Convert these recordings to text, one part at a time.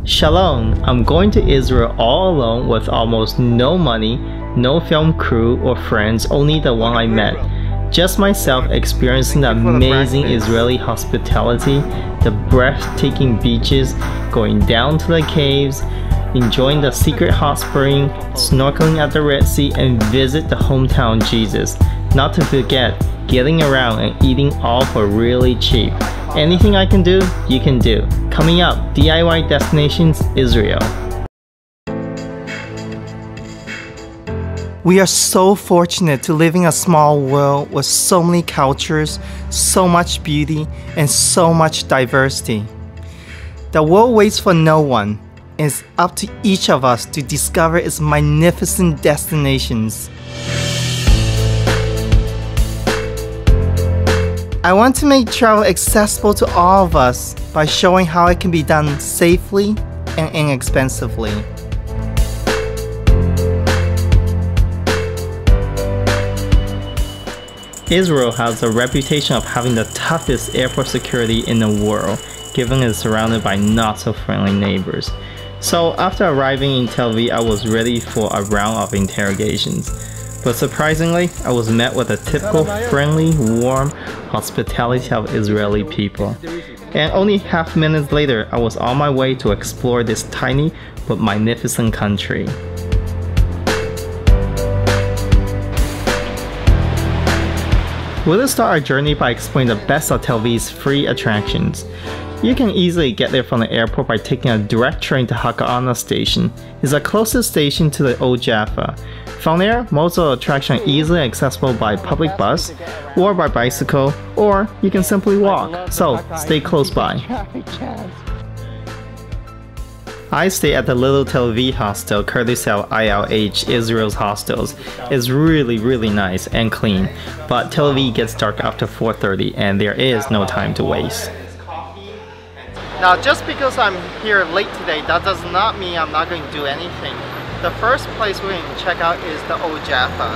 Shalom, I'm going to Israel all alone with almost no money, no film crew or friends, only the one I met. Just myself experiencing the amazing Israeli hospitality, the breathtaking beaches, going down to the caves, enjoying the secret hot spring, snorkeling at the Red Sea, and visit the hometown Jesus. Not to forget, getting around and eating all for really cheap. Anything I can do, you can do. Coming up, DIY Destinations, Israel. We are so fortunate to live in a small world with so many cultures, so much beauty, and so much diversity. The world waits for no one. It's up to each of us to discover its magnificent destinations. I want to make travel accessible to all of us by showing how it can be done safely and inexpensively. Israel has a reputation of having the toughest airport security in the world, given it's surrounded by not-so-friendly neighbors. So after arriving in Tel Aviv, I was ready for a round of interrogations. But surprisingly, I was met with a typical friendly, warm hospitality of Israeli people. And only half minutes later, I was on my way to explore this tiny but magnificent country. We'll start our journey by exploring the best of Tel Aviv's free attractions. You can easily get there from the airport by taking a direct train to Haka'ana station. It's the closest station to the old Jaffa. From there, most of the attractions are easily accessible by public bus, or by bicycle, or you can simply walk, so stay close by. I stay at the Little Tel Aviv hostel, courtesy of ILH, Israel's hostels. It's really nice and clean, but Tel Aviv gets dark after 4:30 and there is no time to waste. Now, just because I'm here late today, that does not mean I'm not going to do anything. The first place we're going to check out is the old Jaffa.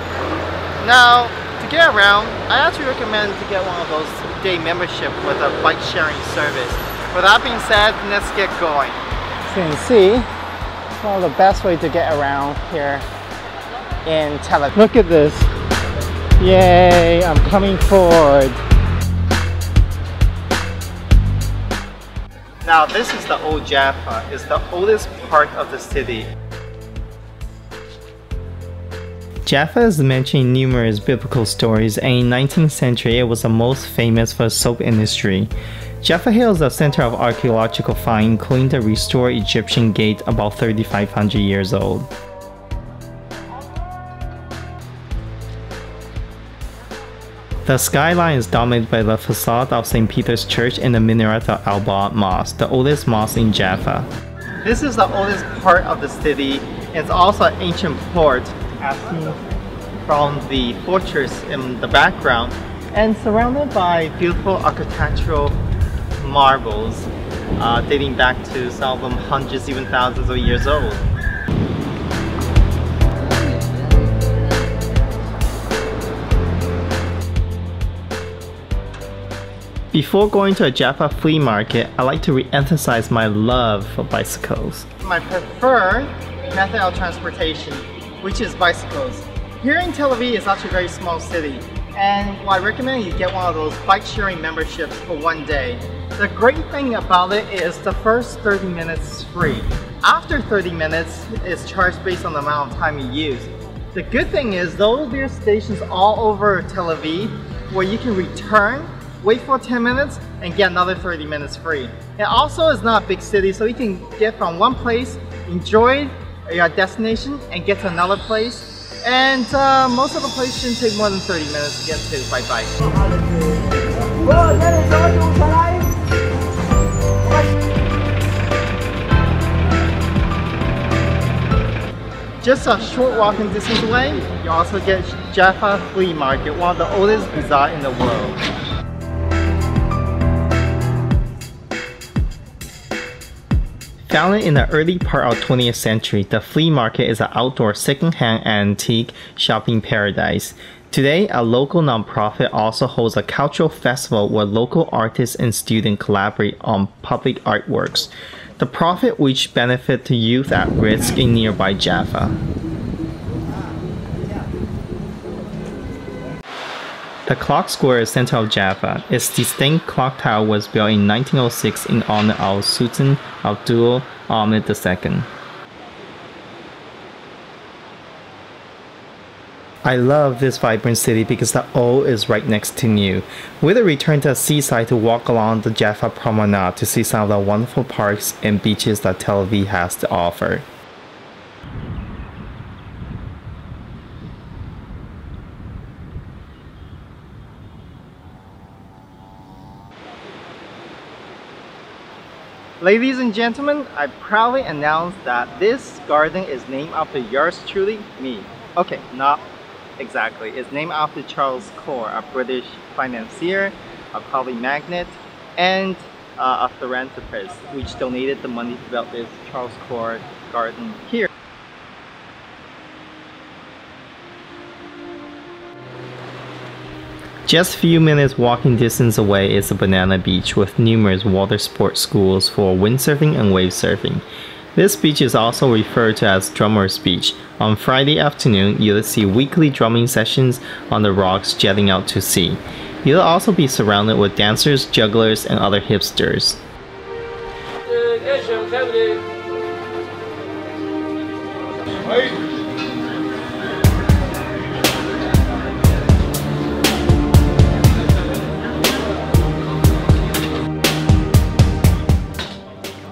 Now, to get around, I actually recommend to get one of those day membership with a bike sharing service. With that being said, let's get going. As you can see, it's one of the best ways to get around here in Tel Aviv. Look at this. Yay, I'm coming forward. Now this is the old Jaffa. It's the oldest part of the city. Jaffa is mentioned in numerous biblical stories, and in the 19th century it was the most famous for the soap industry. Jaffa Hill is the center of archaeological finds, including the restored Egyptian gate about 3,500 years old. The skyline is dominated by the facade of St. Peter's Church and the minaret of Al-Ba'at Mosque, the oldest mosque in Jaffa. This is the oldest part of the city. It's also an ancient port, as seen from the fortress in the background, and surrounded by beautiful architectural marbles dating back to some of them hundreds, even thousands of years old. Before going to a Jaffa flea market, I like to re-emphasize my love for bicycles. My preferred method of transportation, which is bicycles. Here in Tel Aviv, it's actually a very small city, and I recommend you get one of those bike sharing memberships for one day. The great thing about it is the first 30 minutes is free. After 30 minutes, it's charged based on the amount of time you use. The good thing is, though, there are stations all over Tel Aviv where you can return, wait for 10 minutes, and get another 30 minutes free. It also is not a big city, so you can get from one place, enjoy your destination, and get to another place. And most of the places shouldn't take more than 30 minutes to get to by bike. Just a short walking distance away, you also get Jaffa Flea Market, one of the oldest bazaars in the world. Founded in the early part of the 20th century, the flea market is an outdoor second-hand antique shopping paradise. Today, a local nonprofit also holds a cultural festival where local artists and students collaborate on public artworks. The profit which benefit to youth at risk in nearby Jaffa. The clock square is center of Jaffa. Its distinct clock tower was built in 1906 in honor of Sultan Abdul Ahmed II. I love this vibrant city because the old is right next to new. With a return to the seaside to walk along the Jaffa promenade to see some of the wonderful parks and beaches that Tel Aviv has to offer. Ladies and gentlemen, I proudly announce that this garden is named after yours truly, me. Okay, not exactly. It's named after Charles Core, a British financier, a property magnate, and a philanthropist, which donated the money to build this Charles Core garden here. Just a few minutes walking distance away is a banana beach with numerous water sports schools for windsurfing and wave surfing. This beach is also referred to as Drummers Beach. On Friday afternoon, you'll see weekly drumming sessions on the rocks jetting out to sea. You'll also be surrounded with dancers, jugglers, and other hipsters.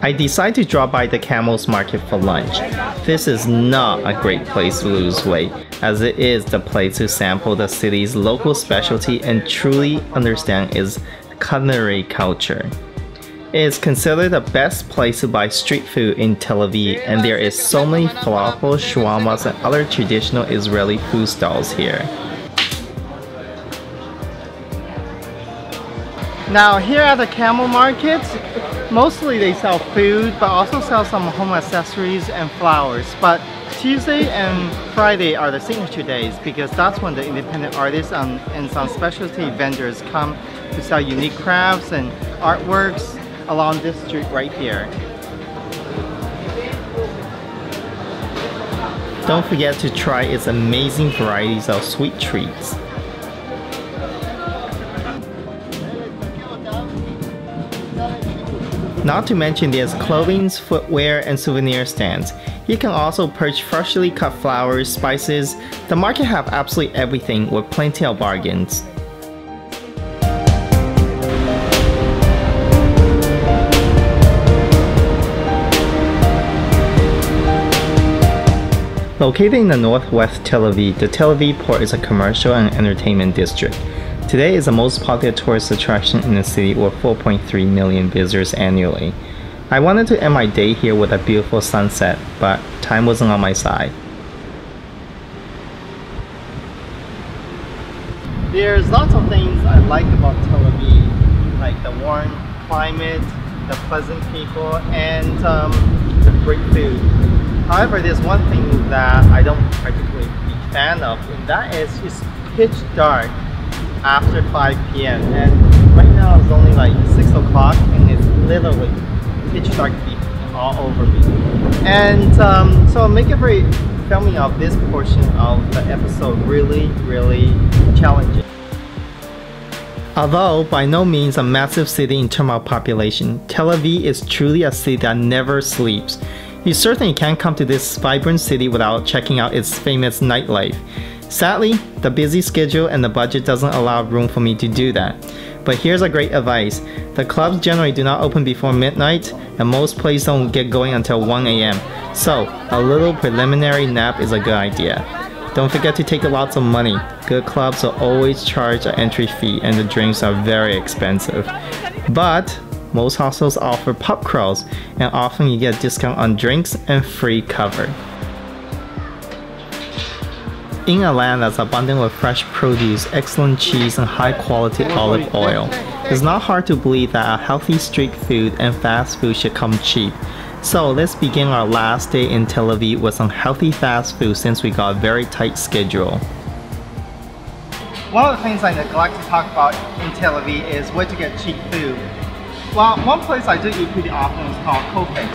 I decided to drop by the Carmel Market for lunch. This is not a great place to lose weight, as it is the place to sample the city's local specialty and truly understand its culinary culture. It is considered the best place to buy street food in Tel Aviv, and there is so many falafel, shawarmas, and other traditional Israeli food stalls here. Now here at the Carmel Market, mostly they sell food, but also sell some home accessories and flowers. But Tuesday and Friday are the signature days because that's when the independent artists and some specialty vendors come to sell unique crafts and artworks along this street right here. Don't forget to try its amazing varieties of sweet treats. Not to mention there's clothing, footwear, and souvenir stands. You can also purchase freshly cut flowers, spices. The market have absolutely everything with plenty of bargains. Located in the northwest Tel Aviv, the Tel Aviv Port is a commercial and entertainment district. Today is the most popular tourist attraction in the city with 4.3 million visitors annually. I wanted to end my day here with a beautiful sunset, but time wasn't on my side. There's lots of things I like about Tel Aviv, like the warm climate, the pleasant people, and the great food. However, there's one thing that I don't particularly be a fan of, and that is it's pitch dark after 5 p.m. and right now it's only like 6 o'clock and it's literally pitch dark all over me. And so I'll make every filming of this portion of the episode really challenging. Although by no means a massive city in terms of population, Tel Aviv is truly a city that never sleeps. You certainly can't come to this vibrant city without checking out its famous nightlife. Sadly, the busy schedule and the budget doesn't allow room for me to do that. But here's a great advice. The clubs generally do not open before midnight, and most places don't get going until 1 a.m. So, a little preliminary nap is a good idea. Don't forget to take lots of money. Good clubs will always charge an entry fee and the drinks are very expensive. But most hostels offer pub crawls, and often you get a discount on drinks and free cover. In a land that's abundant with fresh produce, excellent cheese, and high-quality olive oil, it's not hard to believe that a healthy street food and fast food should come cheap. So let's begin our last day in Tel Aviv with some healthy fast food since we got a very tight schedule. One of the things I neglect to talk about in Tel Aviv is where to get cheap food. Well, one place I do eat pretty often is called Kofix.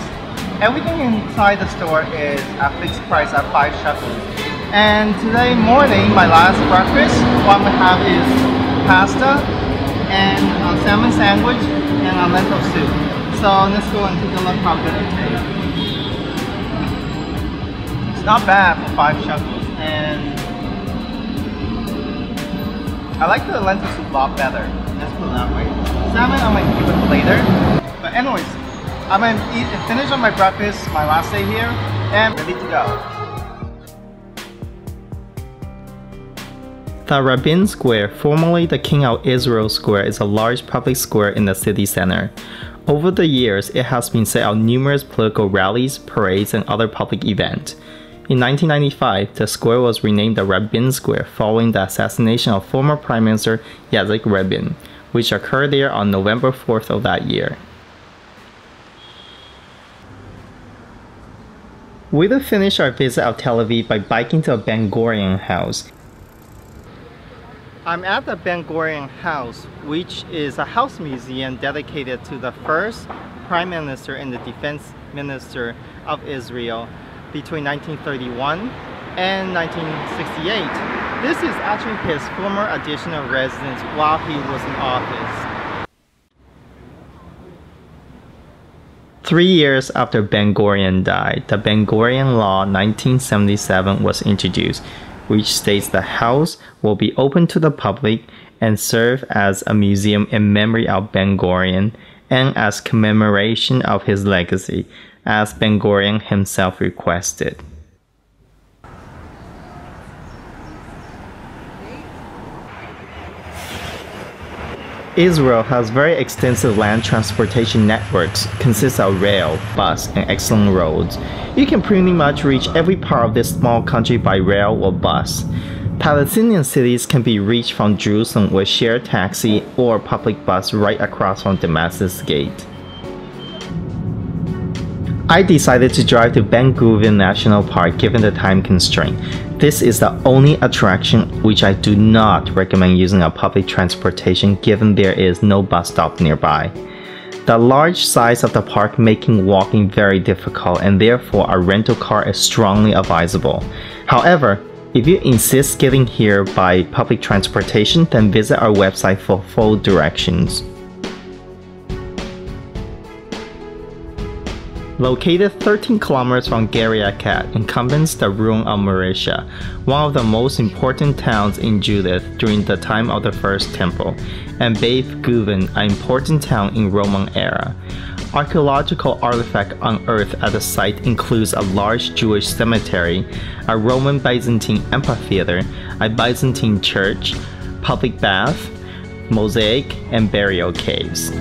Everything inside the store is at fixed price at 5 shekels. And today morning, my last breakfast, what I'm gonna have is pasta and a salmon sandwich and a lentil soup. So let's go and take a look how good it tastes. It's not bad for 5 shekels, and I like the lentil soup a lot better. Let's put it that way. Salmon I might keep it later. But anyways, I'm gonna eat and finish on my breakfast, my last day here, and ready to go. The Rabin Square, formerly the King of Israel Square, is a large public square in the city center. Over the years, it has been set out numerous political rallies, parades, and other public events. In 1995, the square was renamed the Rabin Square following the assassination of former Prime Minister Yitzhak Rabin, which occurred there on November 4th of that year. We will finish our visit of Tel Aviv by biking to the Gurion House. I'm at the Gurion House, which is a house museum dedicated to the first Prime Minister and the Defense Minister of Israel between 1931 and 1968. This is actually his former additional residence while he was in office. 3 years after Ben-Gurion died, the Ben-Gurion Law 1977 was introduced, which states the house will be open to the public and serve as a museum in memory of Ben-Gurion and as commemoration of his legacy, as Ben-Gurion himself requested. Israel has very extensive land transportation networks, consists of rail, bus, and excellent roads. You can pretty much reach every part of this small country by rail or bus. Palestinian cities can be reached from Jerusalem with shared taxi or public bus right across from Damascus Gate. I decided to drive to Beit Guvrin National Park given the time constraint. This is the only attraction which I do not recommend using a public transportation given there is no bus stop nearby. The large size of the park making walking very difficult, and therefore a rental car is strongly advisable. However, if you insist getting here by public transportation, then visit our website for full directions. Located 13 kilometers from Galilee encompasses the ruin of Marisha, one of the most important towns in Judea during the time of the First Temple, and Beit Guvrin, an important town in Roman era. Archaeological artifacts unearthed at the site includes a large Jewish cemetery, a Roman Byzantine amphitheater, a Byzantine church, public bath, mosaic, and burial caves.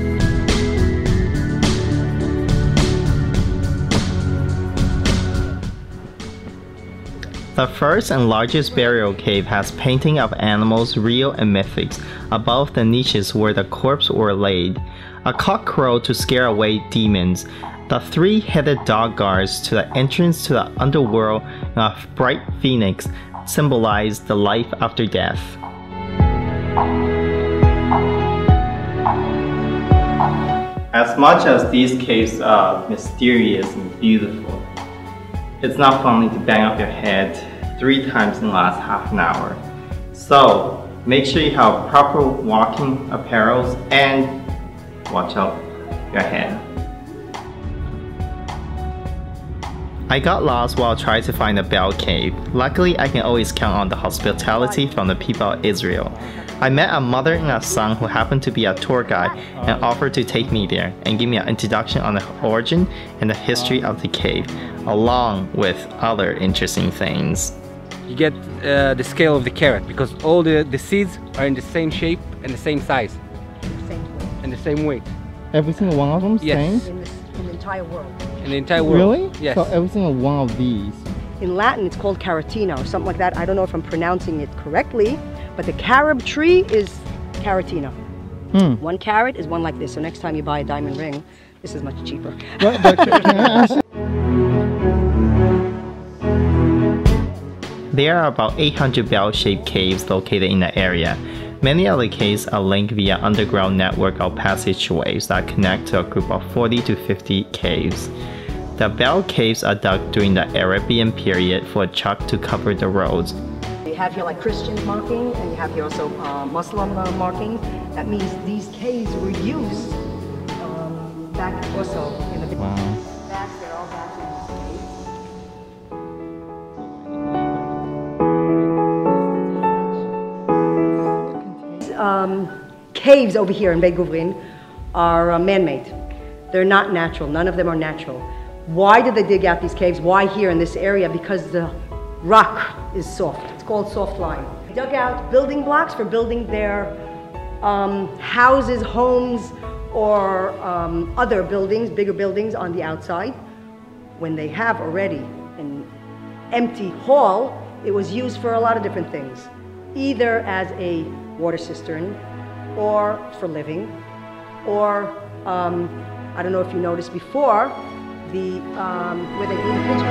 The first and largest burial cave has painting of animals, real and mythic, above the niches where the corpses were laid. A cock crowed to scare away demons. The three-headed dog guards to the entrance to the underworld of bright phoenix symbolize the life after death. As much as these caves are mysterious and beautiful, it's not funny to bang up your head 3 times in the last half an hour. So make sure you have proper walking apparels and watch out your head. I got lost while trying to find a bell cave. Luckily, I can always count on the hospitality from the people of Israel. I met a mother and a son who happened to be a tour guide and offered to take me there and give me an introduction on the origin and the history of the cave, along with other interesting things. You get the scale of the carrot because all the seeds are in the same shape and the same size. And the same weight. Every single one of them? Yes. Same? In the entire world. In the entire world. Really? Yes. So every single one of these. In Latin, it's called caratina or something like that. I don't know if I'm pronouncing it correctly, but the carob tree is caratina. 1 carat is one like this. So next time you buy a diamond ring, this is much cheaper. But can I ask you? There are about 800 bell-shaped caves located in the area. Many other caves are linked via underground network of passageways that connect to a group of 40 to 50 caves. The bell caves are dug during the Arabian period for a chalk to cover the roads. You have here like Christian marking, and you have here also Muslim marking. That means these caves were used back also in the Wow. back. They're all back in these caves. Caves over here in Beit Guvrin are man-made. They're not natural. None of them are natural. Why did they dig out these caves? Why here in this area? Because the rock is soft. It's called soft lime. They dug out building blocks for building their houses, homes, or other buildings, bigger buildings on the outside. When they have already an empty hall, it was used for a lot of different things, either as a water cistern, or for living, or I don't know if you noticed before, where they grew the pigeons.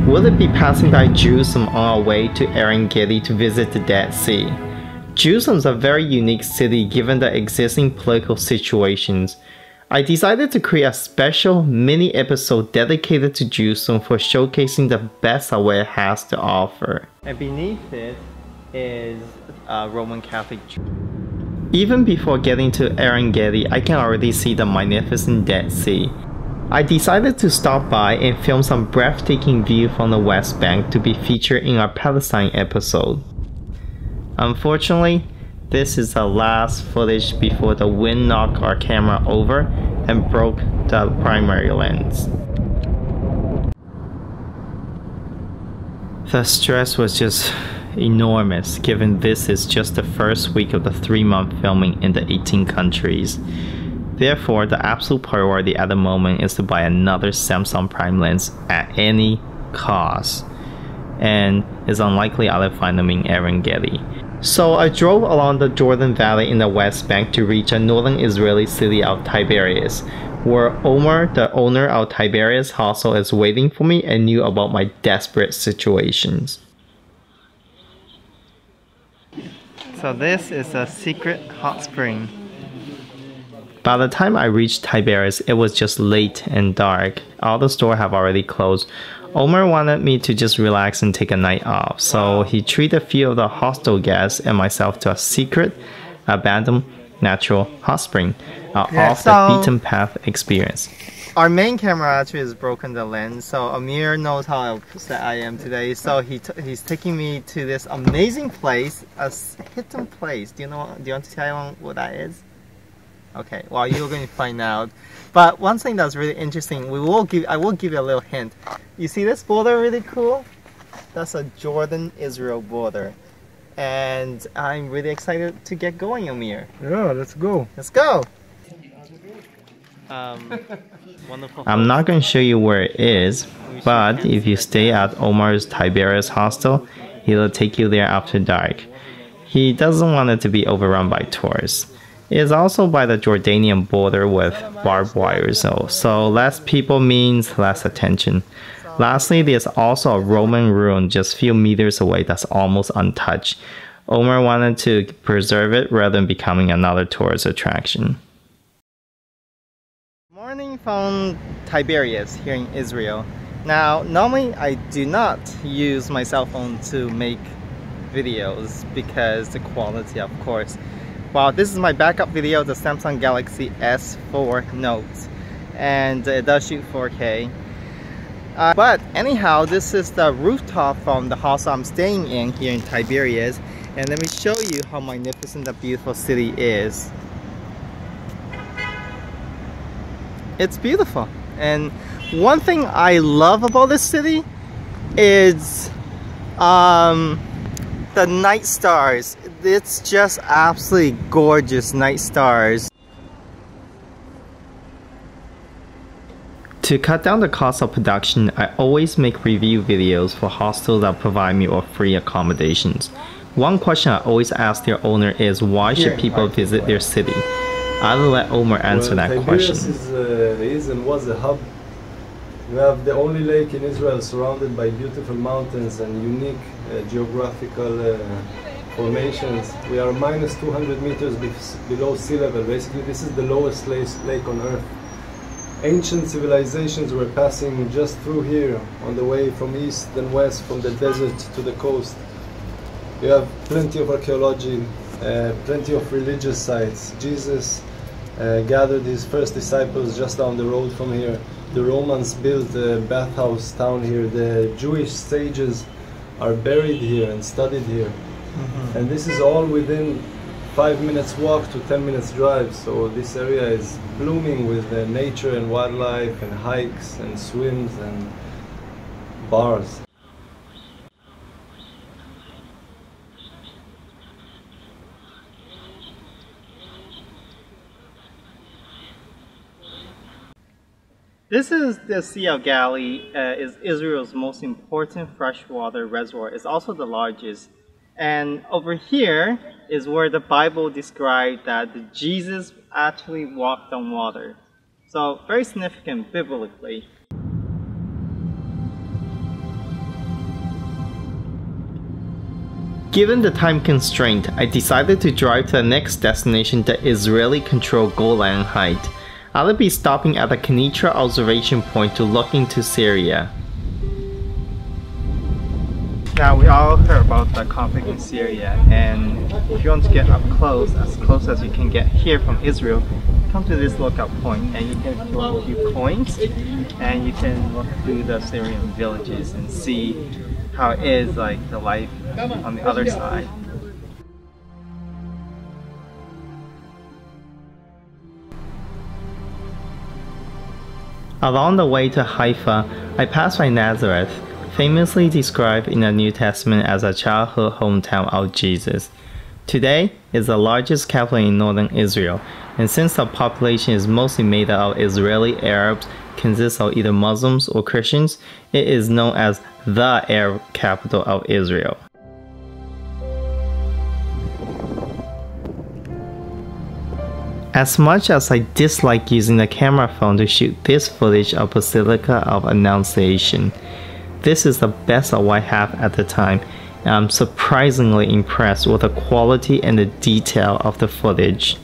Will it be passing by Jerusalem on our way to Galilee to visit the Dead Sea? Jerusalem is a very unique city given the existing political situations. I decided to create a special mini episode dedicated to Jerusalem for showcasing the best of what it has to offer. And beneath it is a Roman Catholic Church. Even before getting to Galilee, I can already see the magnificent Dead Sea. I decided to stop by and film some breathtaking view from the West Bank to be featured in our Palestine episode. Unfortunately, this is the last footage before the wind knocked our camera over and broke the primary lens. The stress was just enormous given this is just the first week of the 3-month filming in the 18 countries. Therefore, the absolute priority at the moment is to buy another Samsung Prime lens at any cost, and it's unlikely I'll find them in Galilee. So I drove along the Jordan Valley in the West Bank to reach a northern Israeli city of Tiberias, where Omar, the owner of Tiberias Hostel, is waiting for me and knew about my desperate situations. So this is a secret hot spring. By the time I reached Tiberias, it was just late and dark. All the stores have already closed. Omar wanted me to just relax and take a night off, so he treated a few of the hostel guests and myself to a secret, abandoned, natural hot spring, off the beaten path experience. Our main camera actually has broken the lens, so Amir knows how upset I am today. So he's taking me to this amazing place, a hidden place. Do you want to tell him what that is? Okay, well, you're going to find out. But one thing that's really interesting, I will give you a little hint. You see this border really cool? That's a Jordan-Israel border. And I'm really excited to get going, Amir. Yeah, let's go. Let's go! Wonderful. I'm not going to show you where it is, but if you stay at Omar's Tiberias hostel, he'll take you there after dark. He doesn't want it to be overrun by tourists. It is also by the Jordanian border with barbed wire, so less people means less attention. Lastly, there's also a Roman ruin just a few meters away that's almost untouched. Omar wanted to preserve it rather than becoming another tourist attraction. Morning from Tiberias here in Israel. Now, normally I do not use my cell phone to make videos because the quality, of course. Well, this is my backup video, the Samsung Galaxy S4 Note, and it does shoot 4K. But anyhow, this is the rooftop from the house I'm staying in here in Tiberias, and let me show you how magnificent the beautiful city is. It's beautiful, and one thing I love about this city is the night stars. It's just absolutely gorgeous night stars. To cut down the cost of production, I always make review videos for hostels that provide me with free accommodations. One question I always ask their owner is why should people visit their city? I'll let Omar answer that question. Tiberias is and was a hub We have the only lake in Israel surrounded by beautiful mountains and unique geographical formations. We are minus 200 meters below sea level. Basically, this is the lowest lake on earth. Ancient civilizations were passing just through here on the way from east and west, from the desert to the coast. We have plenty of archaeology, plenty of religious sites. Jesus gathered his first disciples just down the road from here. The Romans built a bathhouse town here. The Jewish sages are buried here and studied here. And this is all within 5 minutes walk to 10 minutes drive. So this area is blooming with nature and wildlife and hikes and swims and bars. This is the Sea of Galilee, is Israel's most important freshwater reservoir. It's also the largest. And over here is where the Bible described that Jesus actually walked on water. So very significant biblically. Given the time constraint, I decided to drive to the next destination, the Israeli-controlled Golan Heights. I'll be stopping at the Quneitra observation point to look into Syria. Now, we all heard about the conflict in Syria, and if you want to get up close as you can get here from Israel, come to this lookout point and you can throw a few coins and you can look through the Syrian villages and see how it is like the life on the other side. Along the way to Haifa, I passed by Nazareth, famously described in the New Testament as a childhood hometown of Jesus. Today is the largest capital in northern Israel, and since the population is mostly made up of Israeli Arabs, consists of either Muslims or Christians, it is known as the Arab capital of Israel. As much as I dislike using the camera phone to shoot this footage of Basilica of Annunciation, this is the best of what I have at the time, and I'm surprisingly impressed with the quality and the detail of the footage.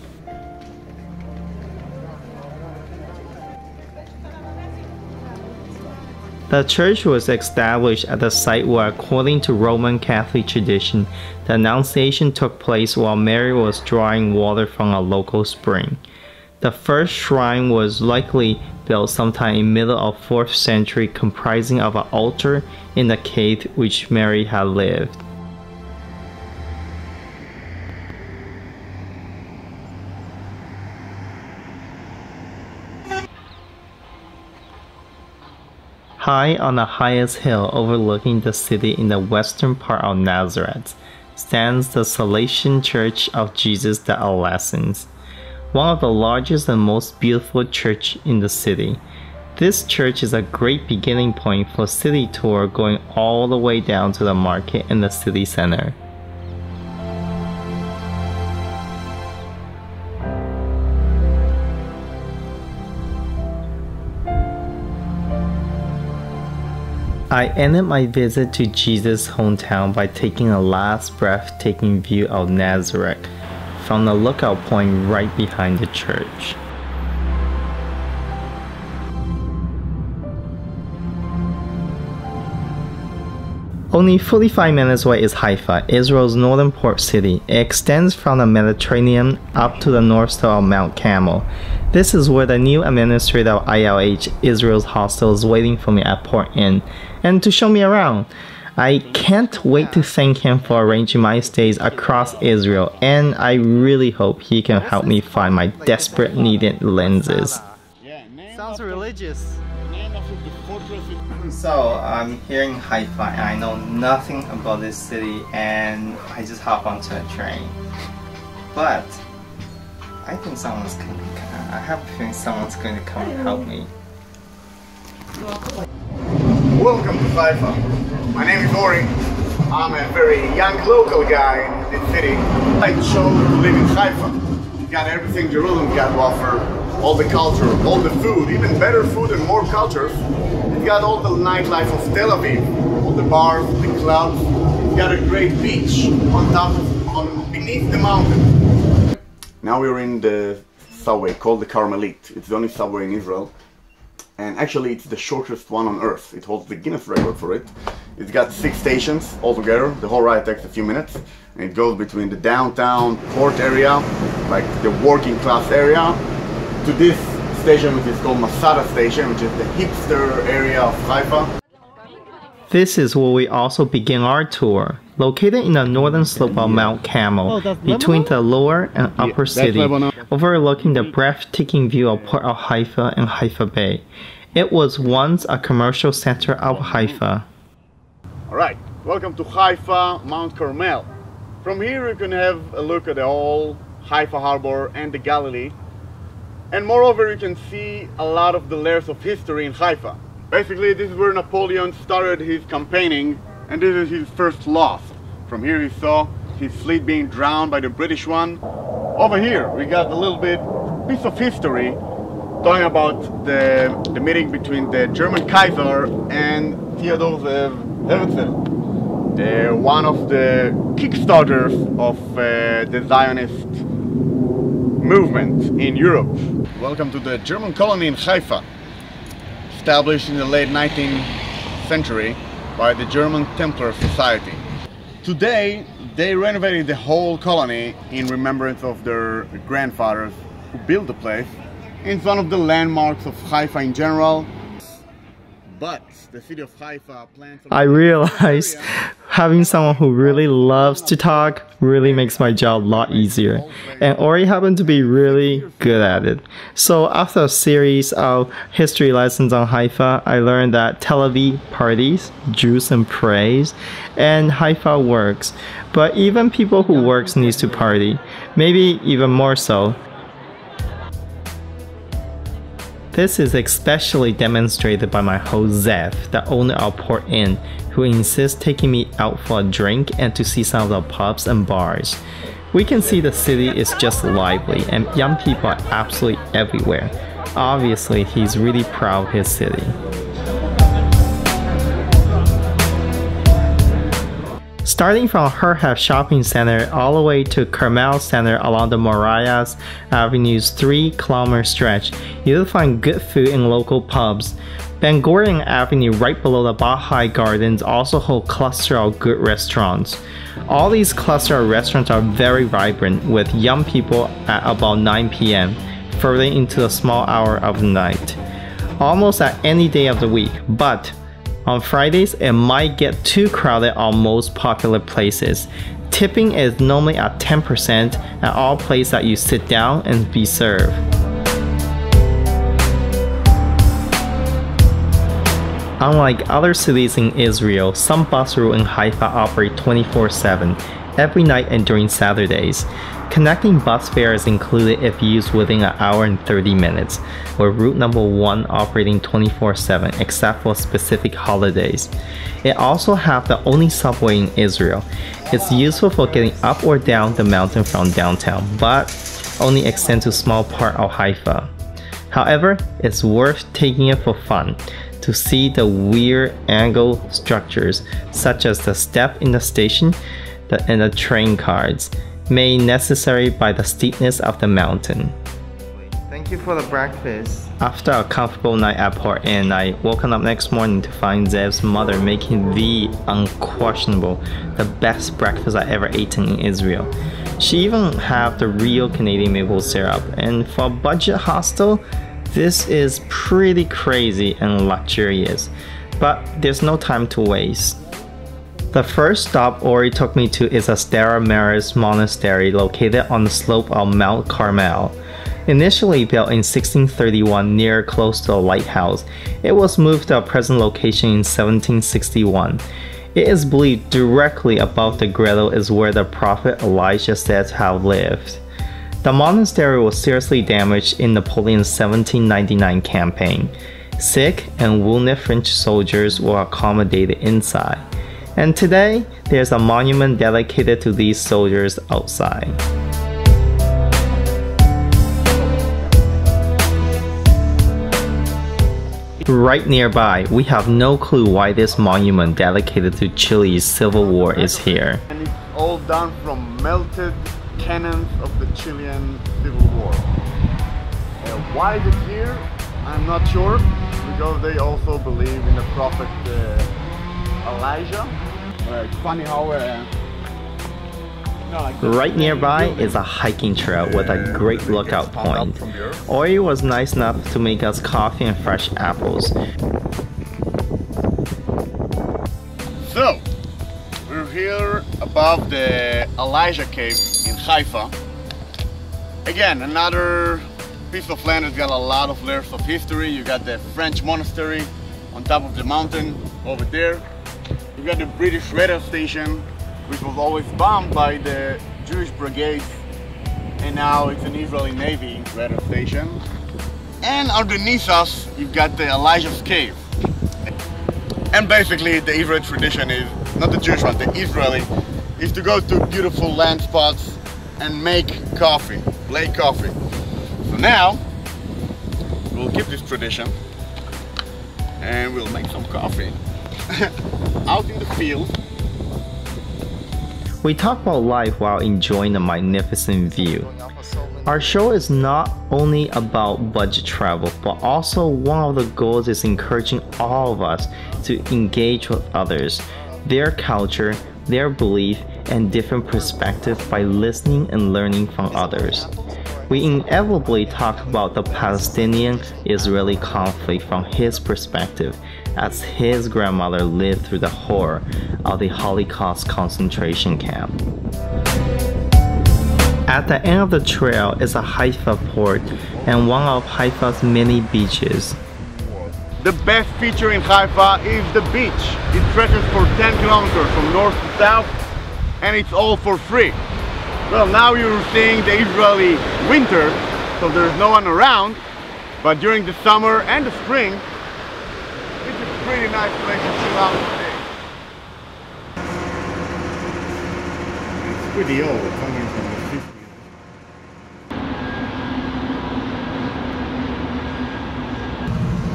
The church was established at the site where, according to Roman Catholic tradition, the Annunciation took place while Mary was drawing water from a local spring. The first shrine was likely built sometime in the middle of 4th century, comprising of an altar in the cave which Mary had lived. High on the highest hill overlooking the city in the western part of Nazareth stands the Salesian Church of Jesus the Adolescent, one of the largest and most beautiful churches in the city. This church is a great beginning point for a city tour going all the way down to the market in the city center. I ended my visit to Jesus' hometown by taking a last breathtaking view of Nazareth from the lookout point right behind the church. Only 45 minutes away is Haifa, Israel's northern port city. It extends from the Mediterranean up to the north side of Mount Carmel. This is where the new administrator of ILH, Israel's hostel, is waiting for me at Port Inn and to show me around. I can't wait to thank him for arranging my stays across Israel, and I really hope he can help me find my desperate needed lenses. Sounds religious. So I'm here in Haifa and I know nothing about this city, and I just hop onto a train. But I think I have a feeling someone's going to come and help me. Welcome to Haifa. My name is Ori. I'm a very young local guy in this city. I chose to live in Haifa. You got everything Jerusalem got to offer. All the culture, all the food, even better food and more cultures. It's got all the nightlife of Tel Aviv, all the bars, the clubs. It's got a great beach on top, beneath the mountain. Now we're in the subway called the Carmelit. It's the only subway in Israel. And actually it's the shortest one on earth. It holds the Guinness record for it. It's got 6 stations altogether. The whole ride takes a few minutes. And it goes between the downtown port area, like the working class area, to this station which is called Masada Station, which is the hipster area of Haifa. This is where we also begin our tour. Located in the northern slope of Mount Carmel, between the lower and upper city, overlooking the breathtaking view of Port of Haifa and Haifa Bay. It was once a commercial center of Haifa. Alright, welcome to Haifa, Mount Carmel. From here you can have a look at the whole Haifa harbor and the Galilee. And moreover, you can see a lot of the layers of history in Haifa. Basically, this is where Napoleon started his campaigning, and this is his first loss. From here he saw his fleet being drowned by the British one. Over here we got a little piece of history talking about the meeting between the German Kaiser and Theodor Herzl, one of the kickstarters of the Zionist movement in Europe. Welcome to the German colony in Haifa, established in the late 19th century by the German Templar Society. Today, they renovated the whole colony in remembrance of their grandfathers who built the place. It's one of the landmarks of Haifa in general. But the city of Haifa plans... I realize having someone who really loves to talk really makes my job a lot easier. And Ori happened to be really good at it. So after a series of history lessons on Haifa, I learned that Tel Aviv parties, Jews and prays, and Haifa works. But even people who works needs to party, maybe even more so. This is especially demonstrated by my host Zev, the owner of Port Inn, who insists taking me out for a drink and to see some of the pubs and bars. We can see the city is just lively and young people are absolutely everywhere. Obviously, he's really proud of his city. Starting from Herhef Shopping Center all the way to Carmel Center along the Moriah's Avenue's 3-kilometer stretch, you'll find good food in local pubs. Ben Gurion Avenue right below the Bahai Gardens also hold a cluster of good restaurants. All these cluster of restaurants are very vibrant with young people at about 9 p.m. further into the small hour of the night. Almost at any day of the week, but on Fridays, it might get too crowded on most popular places. Tipping is normally at 10% at all places that you sit down and be served. Unlike other cities in Israel, some bus routes in Haifa operate 24/7, every night and during Saturdays. Connecting bus fare is included if used within an hour and 30 minutes, with route number 1 operating 24/7 except for specific holidays. It also has the only subway in Israel. It's useful for getting up or down the mountain from downtown, but only extends to a small part of Haifa. However, it's worth taking it for fun, to see the weird angle structures such as the step in the station and the train cars, made necessary by the steepness of the mountain. Thank you for the breakfast. After a comfortable night at Port Inn, I woke up next morning to find Zev's mother making the unquestionable, the best breakfast I ever eaten in Israel. She even had the real Canadian maple syrup, and for a budget hostel, this is pretty crazy and luxurious. But there's no time to waste. The first stop Ori took me to is a Stella Maris Monastery located on the slope of Mount Carmel. Initially built in 1631 near close to the lighthouse, it was moved to a present location in 1761. It is believed directly above the grotto is where the prophet Elijah said to have lived. The monastery was seriously damaged in Napoleon's 1799 campaign. Sick and wounded French soldiers were accommodated inside. And today, there's a monument dedicated to these soldiers outside. Right nearby, we have no clue why this monument dedicated to Chile's civil war is here. And it's all done from melted cannons of the Chilean civil war. Why is it here? I'm not sure, because they also believe in the prophet Elijah. It's funny how right nearby is a hiking trail with a great lookout point. Ori was nice enough to make us coffee and fresh apples. So, we're here above the Elijah Cave in Haifa. Again, another piece of land that's got a lot of layers of history. You got the French monastery on top of the mountain over there. You got the British radar station, which was always bombed by the Jewish brigades, and now it's an Israeli Navy radar station. And underneath us, you've got the Elijah's Cave. And basically, the Israeli tradition is, not the Jewish one, the Israeli, is to go to beautiful land spots and make coffee, play coffee. So now, we'll keep this tradition and we'll make some coffee out in the field. We talk about life while enjoying the magnificent view. Our show is not only about budget travel, but also one of the goals is encouraging all of us to engage with others, their culture, their belief, and different perspectives by listening and learning from others. We inevitably talk about the Palestinian-Israeli conflict from his perspective, as his grandmother lived through the horror of the Holocaust concentration camp. At the end of the trail is a Haifa port and one of Haifa's many beaches. The best feature in Haifa is the beach. It stretches for 10 kilometers from north to south, and it's all for free. Well, now you're seeing the Israeli winter, so there's no one around, but during the summer and the spring, it's a pretty nice place to chill out today. It's pretty old, it's only from the 50s.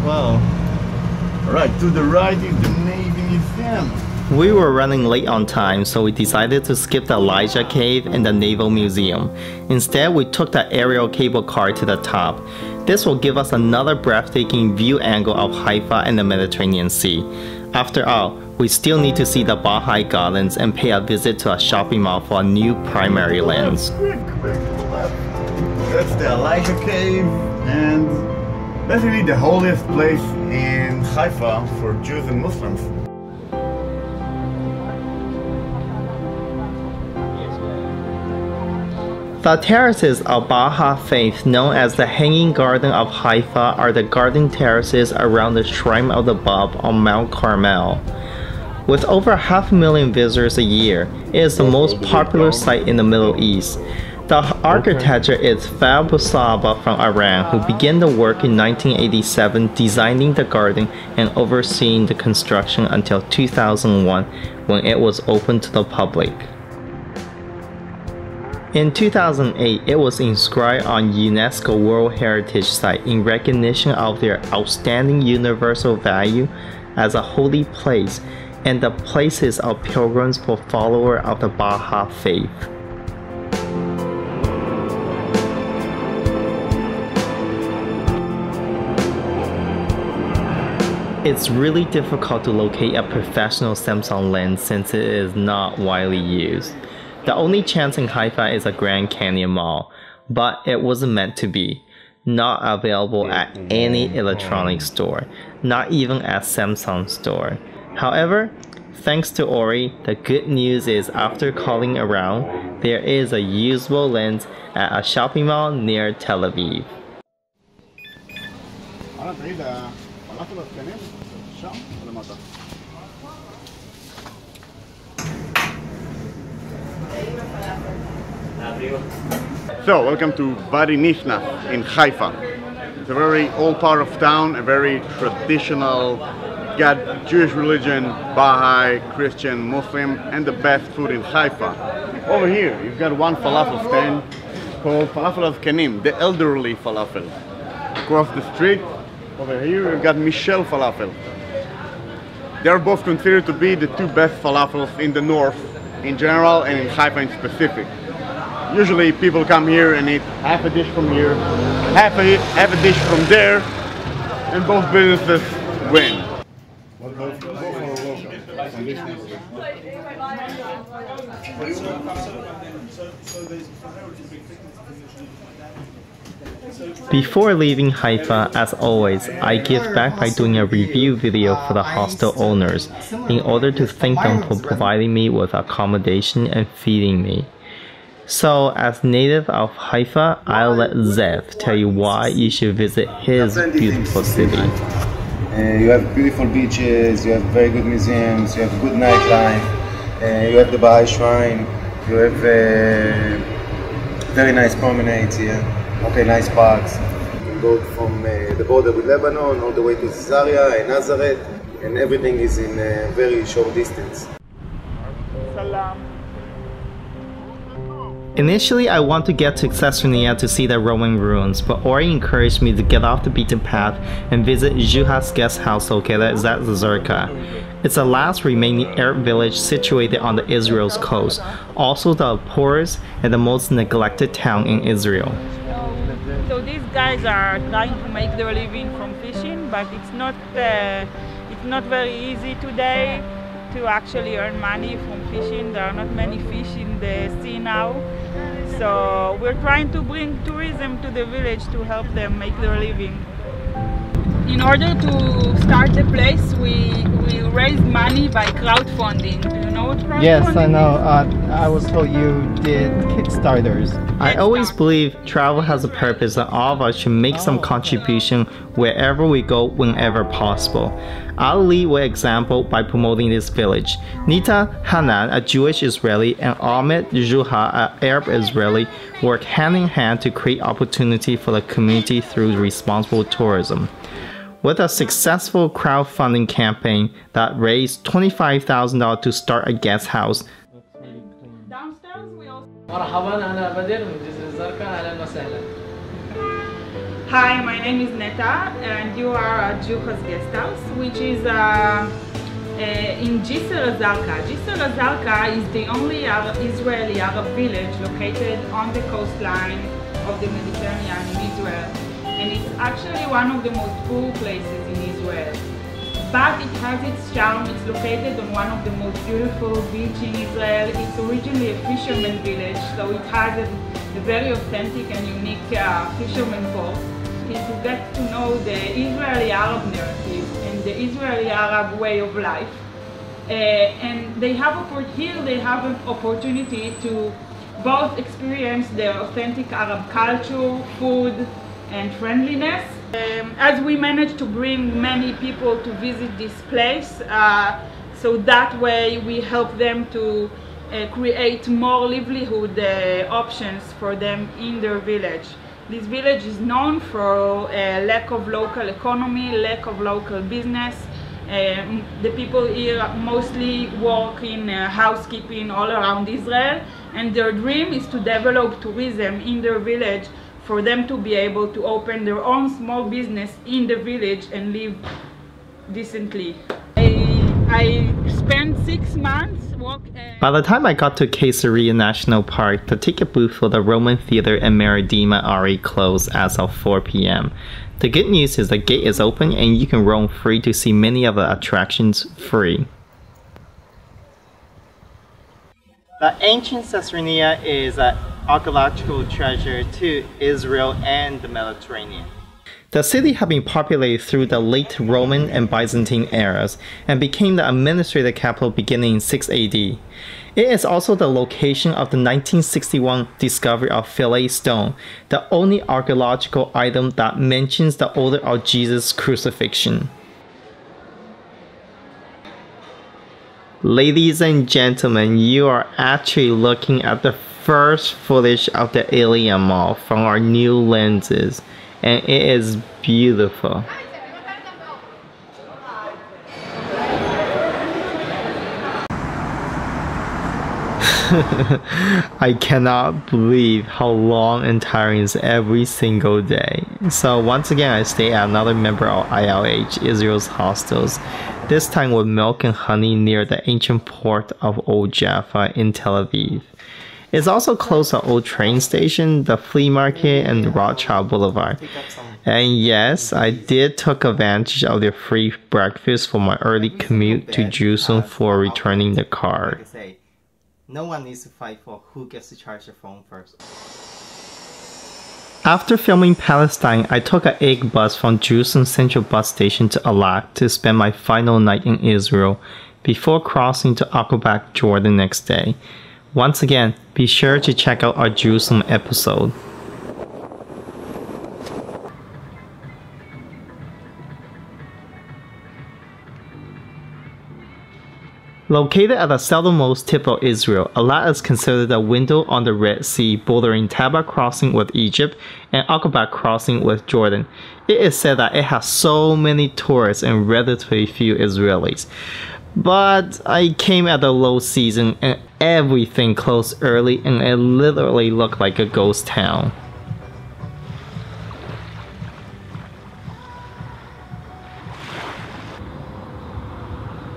Wow. Alright, to the right is the Navy Museum. We were running late on time, so we decided to skip the Elijah Cave and the Naval Museum. Instead, we took the aerial cable car to the top. This will give us another breathtaking view angle of Haifa and the Mediterranean Sea. After all, we still need to see the Bahai Gardens and pay a visit to a shopping mall for a new primary lens. That's the Elijah Cave, and basically the holiest place in Haifa for Jews and Muslims. The terraces of Baha'i faith, known as the Hanging Garden of Haifa, are the garden terraces around the Shrine of the Bab on Mount Carmel. With over 500,000 visitors a year, it is the most popular site in the Middle East. The architecture is Fab Saba from Iran, who began the work in 1987, designing the garden and overseeing the construction until 2001, when it was opened to the public. In 2008, it was inscribed on UNESCO World Heritage Site in recognition of their outstanding universal value as a holy place and the places of pilgrims for followers of the Baha'i faith. It's really difficult to locate a professional Samsung lens since it is not widely used. The only chance in Haifa is a Grand Canyon Mall, but it wasn't meant to be. Not available at any electronics store, not even at Samsung store. However, thanks to Ori, the good news is after calling around, there is a usable lens at a shopping mall near Tel Aviv. So, welcome to Bari Nishna in Haifa. It's a very old part of town, a very traditional, got Jewish religion, Baha'i, Christian, Muslim, and the best food in Haifa. Over here, you've got one falafel stand called Falafel of Kenim, the elderly falafel. Across the street, Over here we've got Michel Falafel. They are both considered to be the two best falafels in the north in general and in Haifa in specific. Usually people come here and eat half a dish from here, half a dish from there, and both businesses win. Before leaving Haifa, as always, I give back by doing a review video for the hostel owners in order to thank them for providing me with accommodation and feeding me. So, as native of Haifa, I'll let Zev tell you why you should visit his beautiful city. You have beautiful beaches, you have very good museums, you have good nightlife, you have the Bahai Shrine, you have very nice promenades here, okay, nice parks. You can go from the border with Lebanon all the way to Syria and Nazareth, and everything is in a very short distance. Initially, I want to get to Caesarea to see the Roman ruins, but Ori encouraged me to get off the beaten path and visit Juha's guest house located at Zerka. It's the last remaining Arab village situated on the Israel's coast, also the poorest and the most neglected town in Israel. So these guys are trying to make their living from fishing, but it's not very easy today to actually earn money from fishing. There are not many fish in the sea now. So we're trying to bring tourism to the village to help them make their living. In order to start the place, we raised money by crowdfunding. Do you know what crowdfunding Yes, I know. is? I was told you did Kickstarters. I always believe travel has a purpose and all of us should make some contribution wherever we go, whenever possible. I'll lead with example by promoting this village. Nita Hanan, a Jewish Israeli, and Ahmed Juha, an Arab Israeli, work hand in hand to create opportunity for the community through responsible tourism. With a successful crowdfunding campaign that raised $25,000 to start a guest house. Downstairs we also... Hi, my name is Neta and you are at Juha's guest house, which is in Jisr al-Zarqa. Jisr al-Zarqa is the only Israeli Arab village located on the coastline of the Mediterranean in Israel. And it's actually one of the most poor places in Israel. But it has its charm. It's located on one of the most beautiful beaches in Israel. It's originally a fisherman village, so it has a very authentic and unique fisherman port. To get to know the Israeli Arab narrative and the Israeli Arab way of life. And they have an opportunity to both experience the authentic Arab culture, food, and friendliness. As we managed to bring many people to visit this place, so that way we help them to create more livelihood options for them in their village. This village is known for lack of local economy, lack of local business. The people here mostly work in housekeeping all around Israel, and their dream is to develop tourism in their village for them to be able to open their own small business in the village and live decently. I spent 6 months By the time I got to Caesarea National Park, the ticket booth for the Roman Theater and Meridima already closed as of 4 p.m. The good news is the gate is open and you can roam free to see many of the attractions free. The ancient Caesarea is an archaeological treasure to Israel and the Mediterranean. The city had been populated through the late Roman and Byzantine eras and became the administrative capital beginning in 6 AD. It is also the location of the 1961 discovery of Flea stone, the only archaeological item that mentions the order of Jesus' crucifixion. Ladies and gentlemen, you are actually looking at the first footage of the Alien Mall from our new lenses, and it is beautiful. I cannot believe how long and tiring is every single day. So once again, I stay at another member of ILH, Israel's hostels, this time with milk and honey near the ancient port of Old Jaffa in Tel Aviv. It's also close to old train station, the flea market, and Rothschild Boulevard. And yes, I did take advantage of their free breakfast for my early commute to Jerusalem for returning the car. No one needs to fight for who gets to charge their phone first. After filming Palestine, I took an egg bus from Jerusalem Central Bus Station to Eilat to spend my final night in Israel before crossing to Aqaba, Jordan next day. Once again, be sure to check out our Jerusalem episode. Located at the southernmost tip of Israel, Eilat is considered a window on the Red Sea, bordering Taba Crossing with Egypt and Aqaba Crossing with Jordan. It is said that it has so many tourists and relatively few Israelis. But I came at the low season and everything closed early and it literally looked like a ghost town.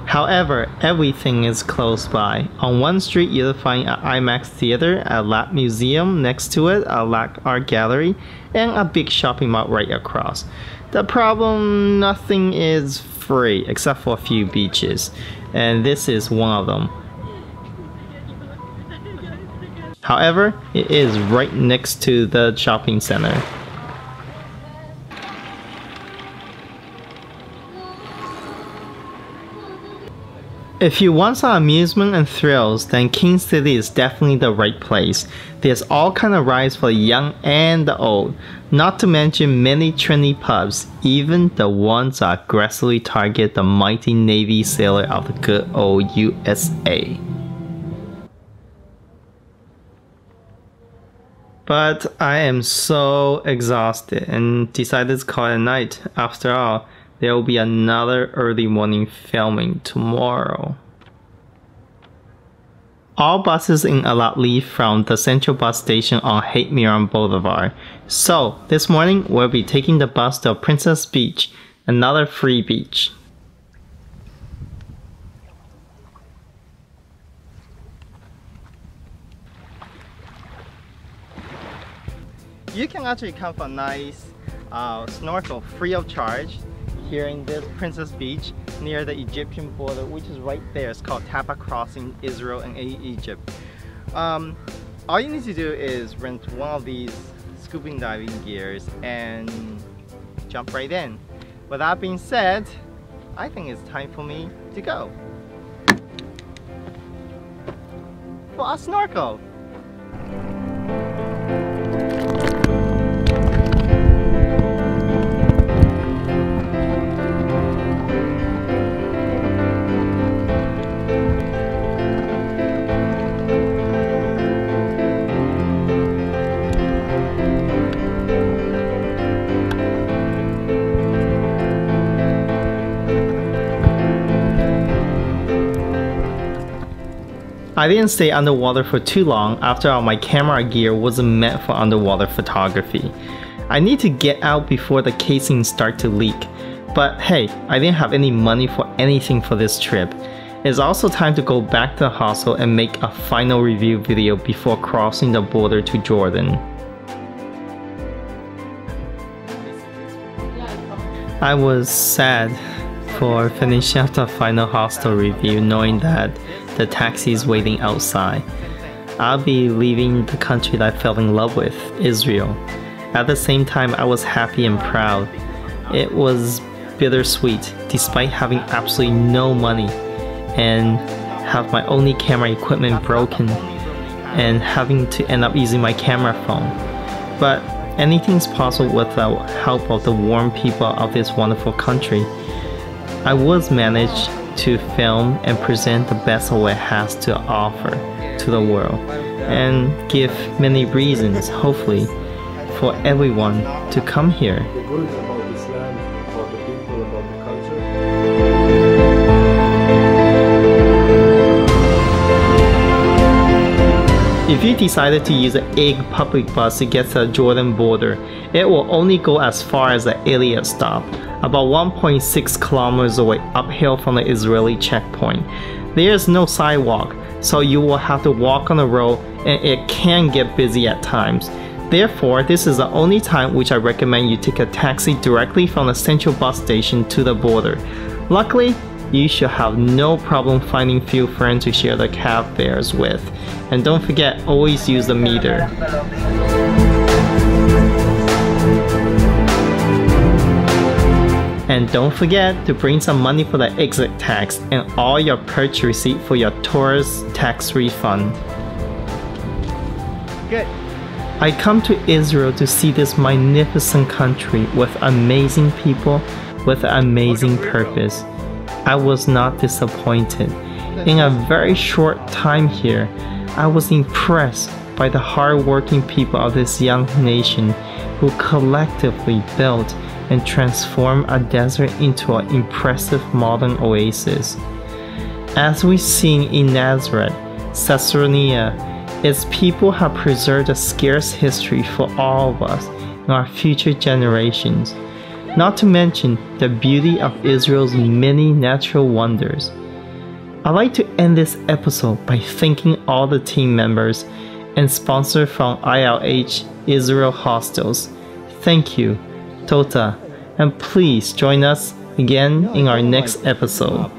However, everything is close by. On one street you'll find an IMAX theater, a Eilat museum next to it, a Eilat art gallery, and a big shopping mall right across. The problem, nothing is free except for a few beaches, and this is one of them. However, it is right next to the shopping center. If you want some amusement and thrills, then King City is definitely the right place. There's all kind of rides for the young and the old, not to mention many trendy pubs, even the ones that aggressively target the mighty Navy sailor of the good old USA. But I am so exhausted and decided to call it a night. After all, there will be another early morning filming tomorrow. All buses in Eilat leave from the central bus station on Haight Miran Boulevard. So, this morning we'll be taking the bus to Princess Beach, another free beach. You can actually come for a nice snorkel free of charge here in this Princess Beach near the Egyptian border, which is right there. It's called Taba Crossing, Israel and Egypt. All you need to do is rent one of these scuba diving gears and jump right in. With that being said, I think it's time for me to go for a snorkel. I didn't stay underwater for too long. After all, my camera gear wasn't meant for underwater photography. I need to get out before the casing start to leak. But hey, I didn't have any money for anything for this trip. It's also time to go back to the hostel and make a final review video before crossing the border to Jordan. I was sad for finishing up the final hostel review knowing that the taxi is waiting outside. I'll be leaving the country that I fell in love with, Israel. At the same time, I was happy and proud. It was bittersweet, despite having absolutely no money and have my only camera equipment broken and having to end up using my camera phone. But anything's possible with the help of the warm people of this wonderful country. I was managed to film and present the best of what it has to offer to the world and give many reasons, hopefully, for everyone to come here. The good about this land, about the people, about the culture. If you decided to use an egg public bus to get to the Jordan border, it will only go as far as the Eilat stop, about 1.6 kilometers away uphill from the Israeli checkpoint. There is no sidewalk, so you will have to walk on the road and it can get busy at times. Therefore, this is the only time which I recommend you take a taxi directly from the central bus station to the border. Luckily, you should have no problem finding few friends to share the cab fares with. And don't forget, always use the meter. And don't forget to bring some money for the exit tax and all your purchase receipt for your tourist tax refund. Good. I come to Israel to see this magnificent country with amazing people with an amazing purpose. I was not disappointed. In a very short time here, I was impressed by the hard-working people of this young nation who collectively built and transformed a desert into an impressive modern oasis. As we've seen in Nazareth, Caesarea, its people have preserved a scarce history for all of us and our future generations. Not to mention the beauty of Israel's many natural wonders. I'd like to end this episode by thanking all the team members and sponsors from ILH Israel Hostels. Thank you, Tota, and please join us again in our next episode.